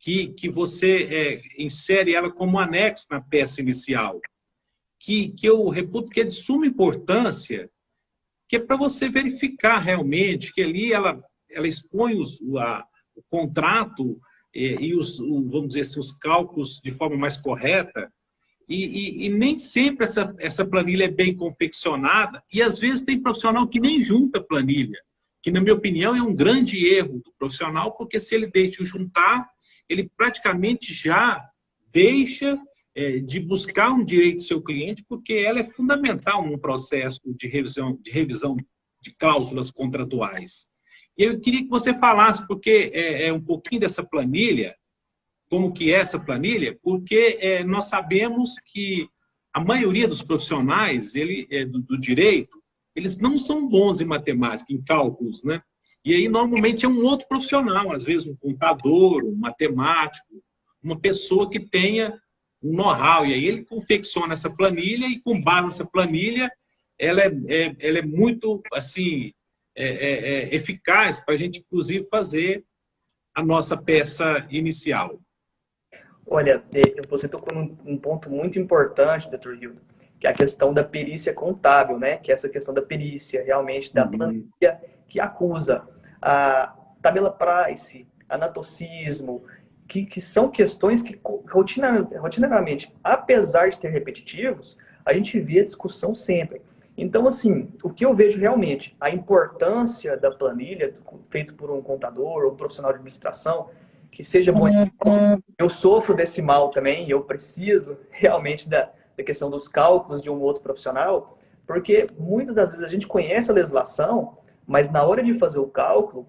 que você insere ela como anexo na peça inicial, que eu reputo que é de suma importância, que é para você verificar realmente que ali ela expõe o contrato e vamos dizer assim, os cálculos de forma mais correta, e nem sempre essa planilha é bem confeccionada, e às vezes tem profissional que nem junta planilha, que na minha opinião é um grande erro do profissional, porque se ele deixa juntar, ele praticamente já deixa de buscar um direito do seu cliente, porque ela é fundamental num processo de revisão de cláusulas contratuais. E eu queria que você falasse, porque um pouquinho dessa planilha, como que é essa planilha, porque nós sabemos que a maioria dos profissionais do direito, eles não são bons em matemática, em cálculos, né? E aí, normalmente, é um outro profissional, às vezes um contador, um matemático, uma pessoa que tenha um know-how. E aí ele confecciona essa planilha e, com base nessa planilha, ela é muito, assim, eficaz para a gente, inclusive, fazer a nossa peça inicial. Olha, você tocou num ponto muito importante, doutor Hildo, que é a questão da perícia contábil, né? Que é essa questão da perícia, realmente, da planilha que acusa. A tabela Price, anatocismo, que são questões que, rotineiramente, apesar de ter repetitivos, a gente vê a discussão sempre. Então, assim, o que eu vejo realmente, a importância da planilha, feito por um contador ou um profissional de administração, que seja bom. Eu sofro desse mal também, eu preciso realmente da questão dos cálculos de um outro profissional, porque muitas das vezes a gente conhece a legislação, mas na hora de fazer o cálculo,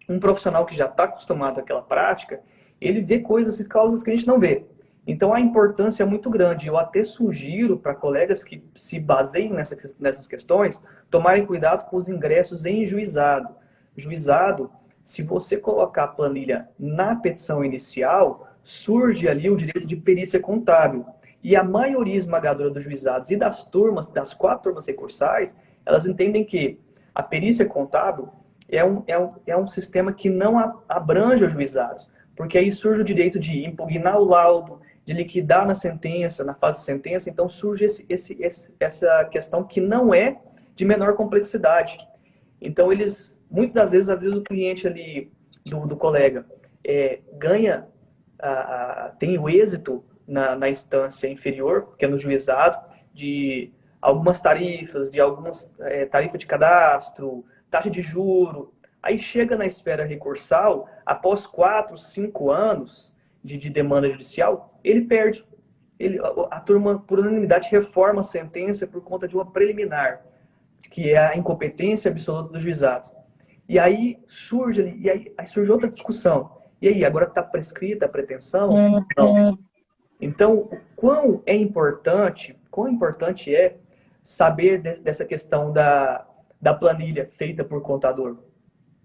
um profissional que já está acostumado àquela prática, ele vê coisas e causas que a gente não vê. Então a importância é muito grande. Eu até sugiro para colegas que se baseiem nessas questões, tomarem cuidado com os ingressos em juizado. Juizado, se você colocar a planilha na petição inicial, surge ali o direito de perícia contábil. E a maioria esmagadora dos juizados e das 4 turmas recursais, elas entendem que a perícia contábil é um sistema que não abrange os juizados, porque aí surge o direito de impugnar o laudo, de liquidar na sentença, na fase de sentença, então surge essa questão que não é de menor complexidade. Então muitas das vezes o cliente ali do colega ganha, tem o êxito na instância inferior, que é no juizado, de algumas tarifas, de algumas tarifas de cadastro, taxa de juro. Aí chega na esfera recursal, após 4, 5 anos de demanda judicial, ele perde. A turma, por unanimidade, reforma a sentença por conta de uma preliminar, que é a incompetência absoluta do juizado. E aí surge outra discussão. E aí, agora que está prescrita a pretensão? Não. Então, quão importante é saber dessa questão da planilha feita por contador.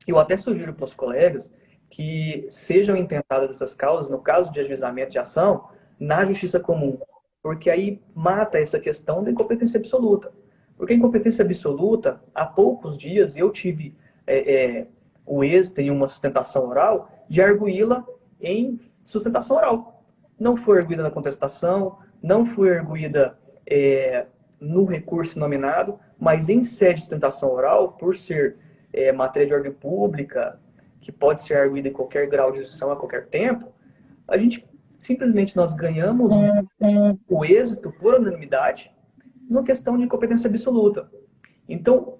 Eu até sugiro para os colegas que sejam intentadas essas causas, no caso de ajuizamento de ação, na justiça comum, porque aí mata essa questão da incompetência absoluta. Porque a incompetência absoluta, há poucos dias, eu tive o êxito em uma sustentação oral de arguí-la em sustentação oral. Não foi arguída na contestação, não foi arguída no recurso nominado, mas em sede de sustentação oral, por ser matéria de ordem pública, que pode ser arguída em qualquer grau de jurisdição a qualquer tempo, a gente simplesmente nós ganhamos o êxito por unanimidade numa questão de incompetência absoluta. Então,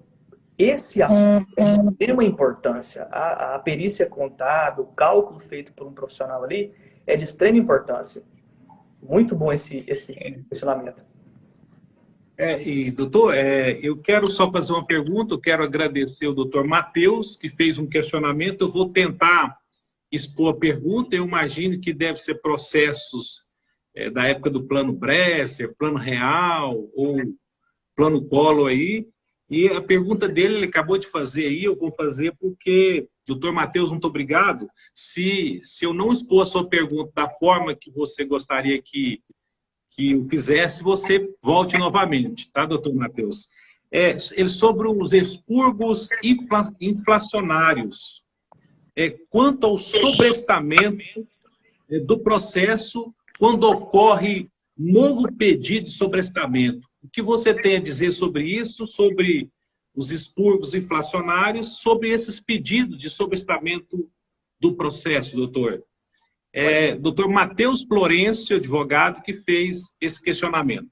esse assunto é de extrema importância. A perícia contábil, o cálculo feito por um profissional ali, é de extrema importância. Muito bom esse questionamento. Doutor, eu quero só fazer uma pergunta, eu quero agradecer ao doutor Matheus, que fez um questionamento, eu vou tentar expor a pergunta, eu imagino que deve ser processos da época do Plano Bresser, Plano Real, ou Plano Collor aí, e a pergunta dele, ele acabou de fazer aí, eu vou fazer porque, doutor Matheus, muito obrigado, se eu não expor a sua pergunta da forma que você gostaria que eu fizesse, você volte novamente, tá, doutor Matheus? Ele sobre os expurgos inflacionários. Quanto ao sobrestamento do processo quando ocorre novo pedido de sobrestamento. O que você tem a dizer sobre isso, sobre os expurgos inflacionários, sobre esses pedidos de sobrestamento do processo, doutor? Doutor Matheus Florencio, advogado, que fez esse questionamento.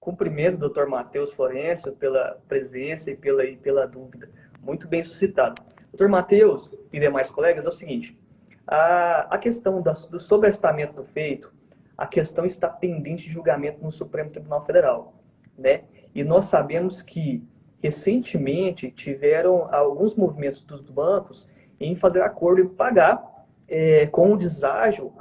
Cumprimento, doutor Matheus Florencio, pela presença e pela dúvida. Muito bem suscitado. Doutor Matheus e demais colegas, é o seguinte, a questão do sobrestamento do feito, a questão está pendente de julgamento no Supremo Tribunal Federal, né? E nós sabemos que, recentemente, tiveram alguns movimentos dos bancos em fazer acordo e pagar com o deságio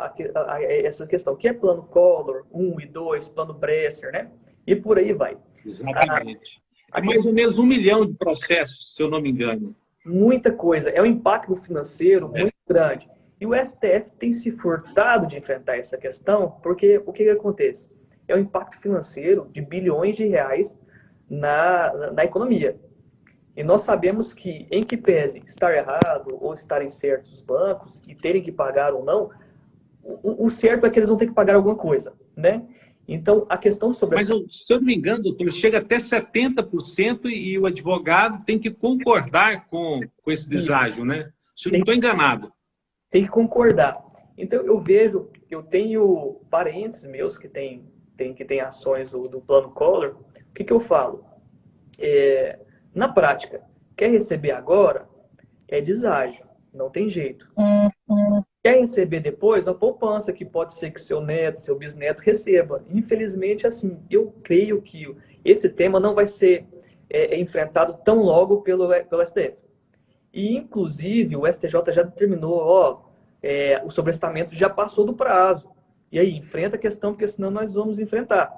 essa questão, que é plano Collor, 1 e 2, plano Bresser, né? E por aí vai. Exatamente. É mais ou menos 1 milhão de processos, se eu não me engano. Muita coisa. É um impacto financeiro muito grande. E o STF tem se furtado de enfrentar essa questão, porque o que acontece? É um impacto financeiro de bilhões de reais na economia. E nós sabemos que, em que pese estar errado ou estarem certos os bancos e terem que pagar ou não, o certo é que eles vão ter que pagar alguma coisa, né? Então, a questão sobre... Mas, se eu não me engano, doutor, chega até 70% e o advogado tem que concordar com esse deságio, né? Se eu não estou enganado. Tem que concordar. Então, eu vejo, eu tenho parentes meus que têm ações do plano Collor. O que eu falo? Na prática, quer receber agora? É deságio, não tem jeito. Quer receber depois? A poupança, que pode ser que seu neto, seu bisneto receba. Infelizmente, assim, eu creio que esse tema não vai ser enfrentado tão logo pelo STF. E, inclusive, o STJ já determinou, o sobrestamento já passou do prazo. E aí, enfrenta a questão, porque senão nós vamos enfrentar.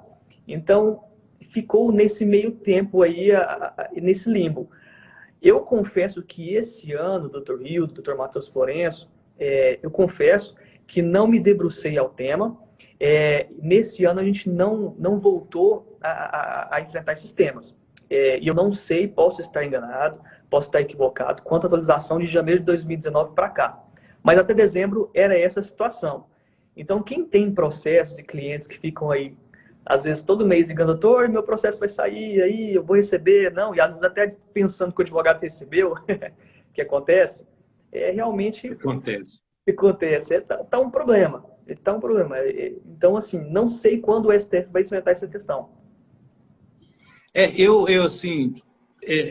Então, ficou nesse meio tempo aí, nesse limbo. Eu confesso que esse ano, Dr. Hildo, Dr. Matheus Florencio, eu confesso que não me debrucei ao tema. Nesse ano a gente não voltou a enfrentar esses temas. E eu não sei, posso estar enganado, posso estar equivocado, quanto à atualização de janeiro de 2019 para cá. Mas até dezembro era essa a situação. Então, quem tem processos e clientes que ficam aí, às vezes todo mês ligando, doutor, meu processo vai sair, aí eu vou receber, não, e às vezes até pensando que o advogado recebeu, que acontece, realmente... Acontece. Tá um problema. Tá um problema. Então, assim, não sei quando o STF vai enfrentar essa questão.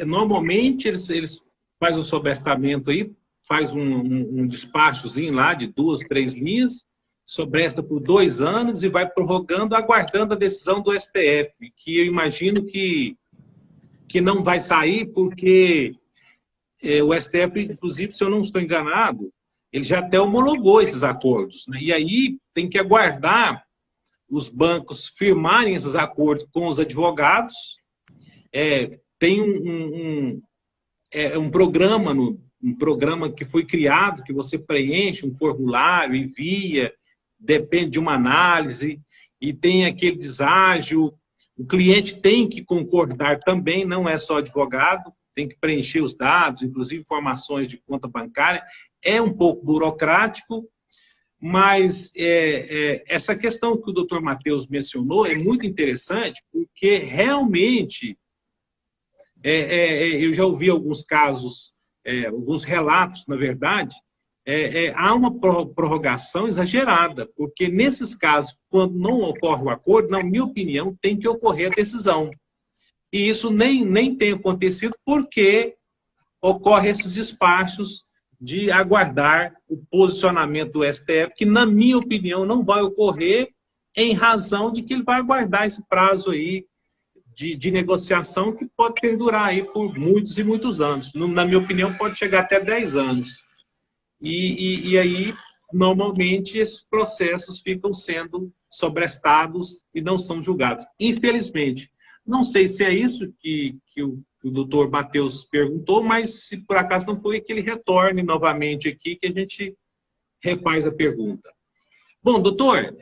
Normalmente eles fazem o sobrestamento aí, faz um despachozinho lá de 2, 3 linhas, sobresta por 2 anos e vai prorrogando, aguardando a decisão do STF, que eu imagino que não vai sair, porque o STF, inclusive, se eu não estou enganado, ele já até homologou esses acordos, né? E aí tem que aguardar os bancos firmarem esses acordos com os advogados. Tem um programa que foi criado, que você preenche um formulário, envia, depende de uma análise, e tem aquele deságio. O cliente tem que concordar também, não é só advogado, tem que preencher os dados, inclusive informações de conta bancária. É um pouco burocrático, mas essa questão que o doutor Matheus mencionou é muito interessante, porque realmente eu já ouvi alguns casos, alguns relatos, na verdade, há uma prorrogação exagerada, porque nesses casos, quando não ocorre o acordo, na minha opinião, tem que ocorrer a decisão. E isso nem tem acontecido porque ocorre esses despachos de aguardar o posicionamento do STF, que, na minha opinião, não vai ocorrer em razão de que ele vai aguardar esse prazo aí de negociação que pode perdurar aí por muitos e muitos anos. Na minha opinião, pode chegar até 10 anos. E aí, normalmente, esses processos ficam sendo sobrestados e não são julgados. Infelizmente. Não sei se é isso que o doutor Matheus perguntou, mas se por acaso não foi, que ele retorne novamente aqui, que a gente refaz a pergunta. Bom, doutor,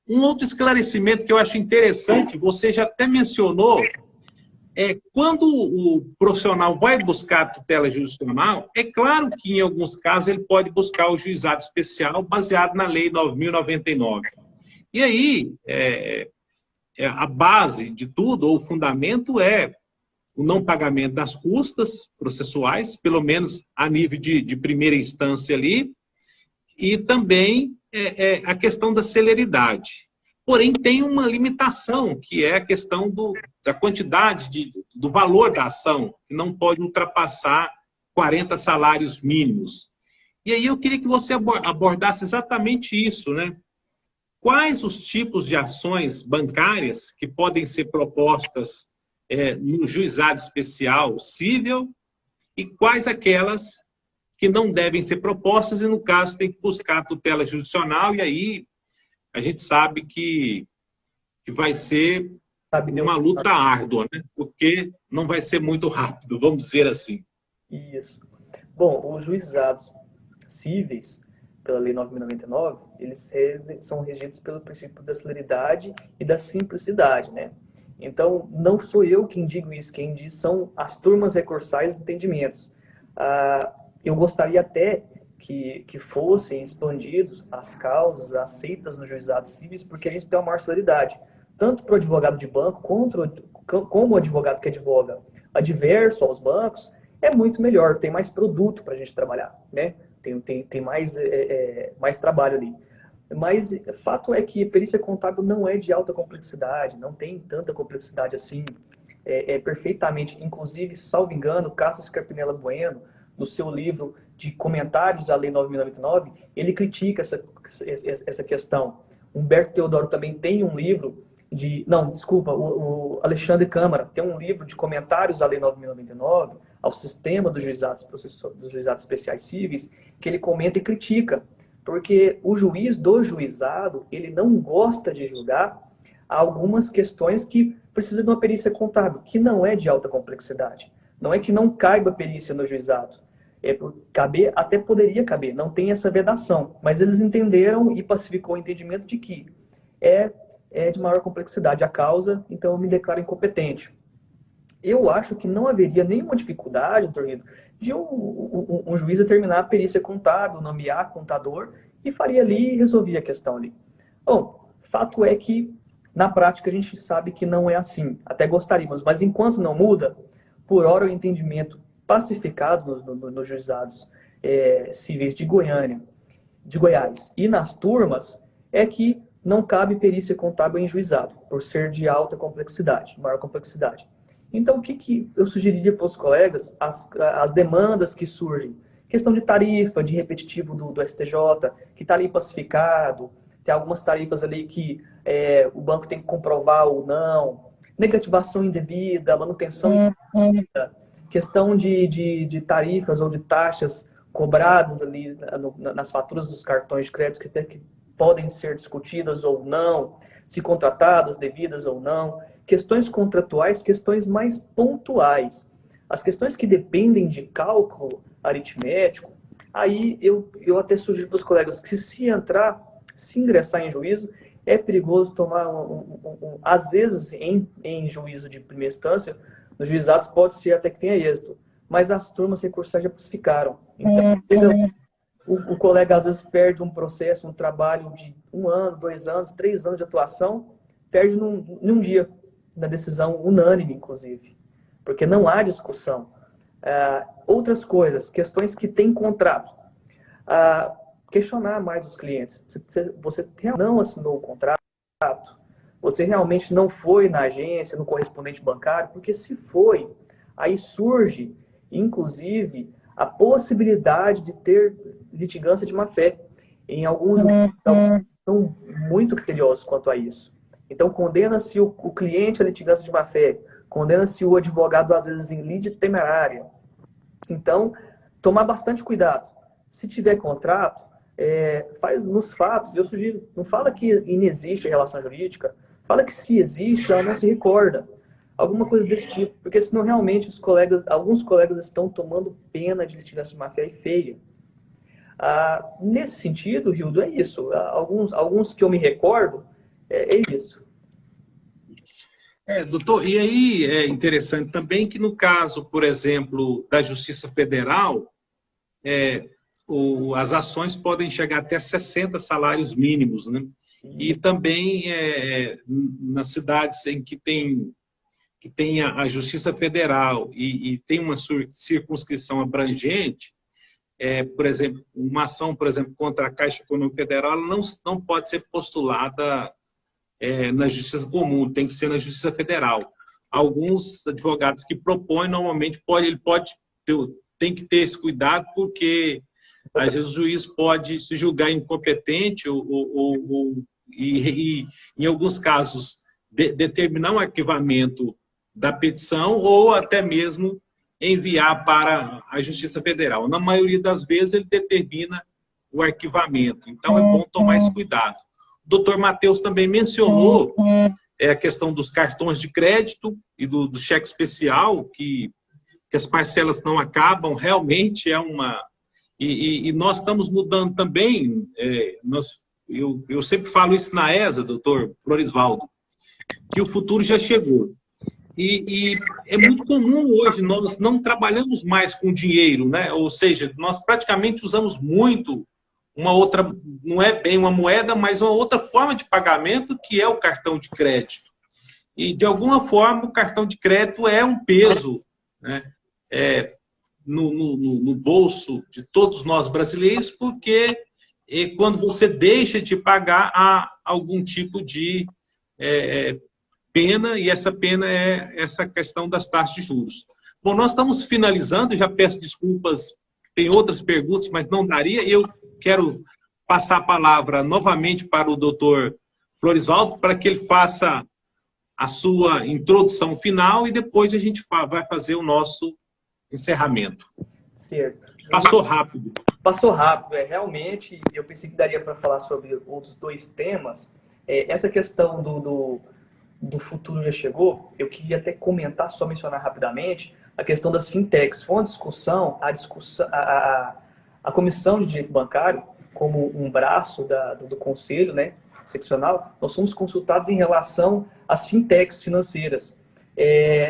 um outro esclarecimento que eu acho interessante, você já até mencionou, quando o profissional vai buscar a tutela jurisdicional, é claro que em alguns casos ele pode buscar o juizado especial baseado na Lei 9.099. E aí, a base de tudo, ou o fundamento, é o não pagamento das custas processuais, pelo menos a nível de primeira instância ali, e também a questão da celeridade. Porém, tem uma limitação, que é a questão da quantidade, do valor da ação, que não pode ultrapassar 40 salários mínimos. E aí eu queria que você abordasse exatamente isso, né? quais os tipos de ações bancárias que podem ser propostas no juizado especial civil e quais aquelas que não devem ser propostas e, no caso, tem que buscar a tutela jurisdicional e aí a gente sabe que vai ser uma luta árdua, né? Porque não vai ser muito rápido, vamos dizer assim. Isso. Bom, os juizados cíveis, pela Lei 9.099, eles são regidos pelo princípio da celeridade e da simplicidade, né? Então, não sou eu quem digo isso, quem diz são as turmas recursais de entendimentos. Eu gostaria até que fossem expandidos as causas aceitas nos juizados cíveis, porque a gente tem uma maior celeridade, tanto para o advogado de banco, como o advogado que advoga adverso aos bancos, é muito melhor, tem mais produto para a gente trabalhar, né? Tem mais trabalho ali. Mas fato é que perícia contábil não é de alta complexidade, não tem tanta complexidade assim. É perfeitamente, inclusive, salvo engano, Cassius Carpinella Bueno, no seu livro de comentários à Lei 9.099, ele critica essa questão. Humberto Teodoro também tem um livro o Alexandre Câmara tem um livro de comentários à Lei 9.099, ao sistema dos juizados especiais cíveis, que ele comenta e critica, porque o juiz do juizado, ele não gosta de julgar algumas questões que precisam de uma perícia contábil, que não é de alta complexidade. Não é que não caiba perícia no juizado. Até poderia caber, não tem essa vedação, mas eles entenderam e pacificou o entendimento de que é de maior complexidade a causa, então eu me declaro incompetente. Eu acho que não haveria nenhuma dificuldade, doutor Rido, de um juiz determinar a perícia contábil, nomear contador, e faria ali e resolvia a questão ali. Bom, fato é que, na prática, a gente sabe que não é assim. Até gostaríamos, mas enquanto não muda, por hora o entendimento pacificado nos juizados cíveis de Goiânia, de Goiás e nas turmas, é que não cabe perícia contábil em juizado, por ser de alta complexidade, maior complexidade. Então, o que eu sugeriria para os colegas? As demandas que surgem. Questão de tarifa, de repetitivo do STJ, que está ali pacificado. Tem algumas tarifas ali que o banco tem que comprovar ou não. Negativação indevida, manutenção indevida. Questão de tarifas ou de taxas cobradas ali nas faturas dos cartões de crédito que podem ser discutidas ou não, se contratadas, devidas ou não. Questões contratuais, questões mais pontuais. As questões que dependem de cálculo aritmético, aí eu até sugiro para os colegas que se ingressar em juízo, é perigoso tomar, às vezes, em juízo de primeira instância, nos juizados pode ser até que tenha êxito, mas as turmas recursais já pacificaram. Então, o colega às vezes perde um processo, um trabalho de 1 ano, 2 anos, 3 anos de atuação, perde num dia, na decisão unânime, inclusive, porque não há discussão. Outras coisas, questões que têm contrato. Questionar mais os clientes. Você não assinou o contrato? Você realmente não foi na agência, no correspondente bancário? Porque se foi, aí surge, inclusive, a possibilidade de ter litigância de má-fé. Em alguns juízes são muito criteriosos quanto a isso. Então, condena-se o cliente à litigância de má-fé, condena-se o advogado, às vezes, em lide temerária. Então, tomar bastante cuidado. Se tiver contrato, faz nos fatos, eu sugiro, não fala que inexiste a relação jurídica, fala que se existe, ela não se recorda. Alguma coisa desse tipo, porque senão realmente alguns colegas estão tomando pena de litigância de má-fé e feia. Nesse sentido, Rildo, é isso. Alguns que eu me recordo, é isso. Doutor, e aí é interessante também que no caso, por exemplo, da Justiça Federal, as ações podem chegar até 60 salários mínimos, né? E também nas cidades em que tem a Justiça Federal e tem uma circunscrição abrangente, por exemplo, uma ação, por exemplo, contra a Caixa Econômica Federal, ela não pode ser postulada na Justiça Comum, tem que ser na Justiça Federal. Alguns advogados que propõem, normalmente, tem que ter esse cuidado, porque às vezes o juiz pode se julgar incompetente ou e em alguns casos, determinar um arquivamento da petição ou até mesmo enviar para a Justiça Federal. Na maioria das vezes, ele determina o arquivamento. Então, é bom tomar esse cuidado. O doutor Matheus também mencionou a questão dos cartões de crédito e do cheque especial, que as parcelas não acabam, realmente é uma... E nós estamos mudando também, eu sempre falo isso na ESA, doutor Florisvaldo, que o futuro já chegou. E é muito comum hoje, nós não trabalhamos mais com dinheiro, né? Ou seja, nós praticamente usamos muito uma outra, não é bem uma moeda, mas uma outra forma de pagamento, que é o cartão de crédito. E, de alguma forma, o cartão de crédito é um peso, né? No bolso de todos nós brasileiros, porque quando você deixa de pagar, há algum tipo de pena, e essa pena é essa questão das taxas de juros. Bom, nós estamos finalizando, já peço desculpas, tem outras perguntas, mas não daria. Eu quero passar a palavra novamente para o doutor Florisvaldo, para que ele faça a sua introdução final e depois a gente vai fazer o nosso encerramento. Certo. Passou rápido. Passou rápido, realmente. Eu pensei que daria para falar sobre outros dois temas. Essa questão do futuro já chegou, eu queria até comentar, só mencionar rapidamente, a questão das fintechs. Foi uma discussão, a Comissão de Direito Bancário, como um braço do Conselho, né, seccional, nós fomos consultados em relação às fintechs financeiras.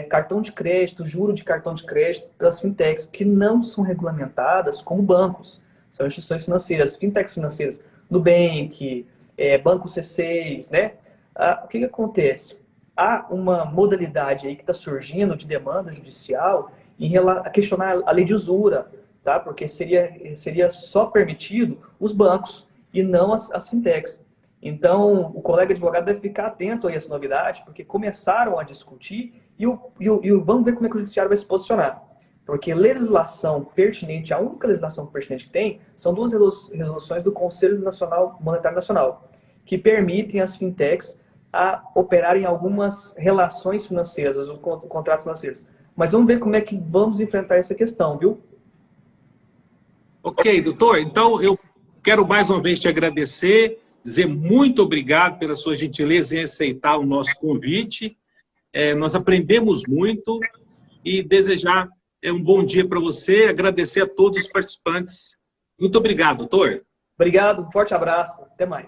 Cartão de crédito, juro de cartão de crédito das fintechs, que não são regulamentadas como bancos, são instituições financeiras, fintechs financeiras, Nubank, Banco C6, né? O que acontece? Há uma modalidade aí que está surgindo de demanda judicial a questionar a lei de usura, tá? Porque seria só permitido os bancos e não as fintechs. Então, o colega advogado deve ficar atento a essa novidade, porque começaram a discutir e vamos ver como é que o judiciário vai se posicionar. Porque legislação pertinente, a única legislação pertinente que tem, são duas resoluções do Conselho Monetário Nacional, que permitem às fintechs a operarem algumas relações financeiras, os contratos financeiros. Mas vamos ver como é que vamos enfrentar essa questão, viu? Ok, doutor. Então, eu quero mais uma vez te agradecer, dizer muito obrigado pela sua gentileza em aceitar o nosso convite. Nós aprendemos muito e desejar um bom dia para você, agradecer a todos os participantes. Muito obrigado, doutor. Obrigado, um forte abraço, até mais.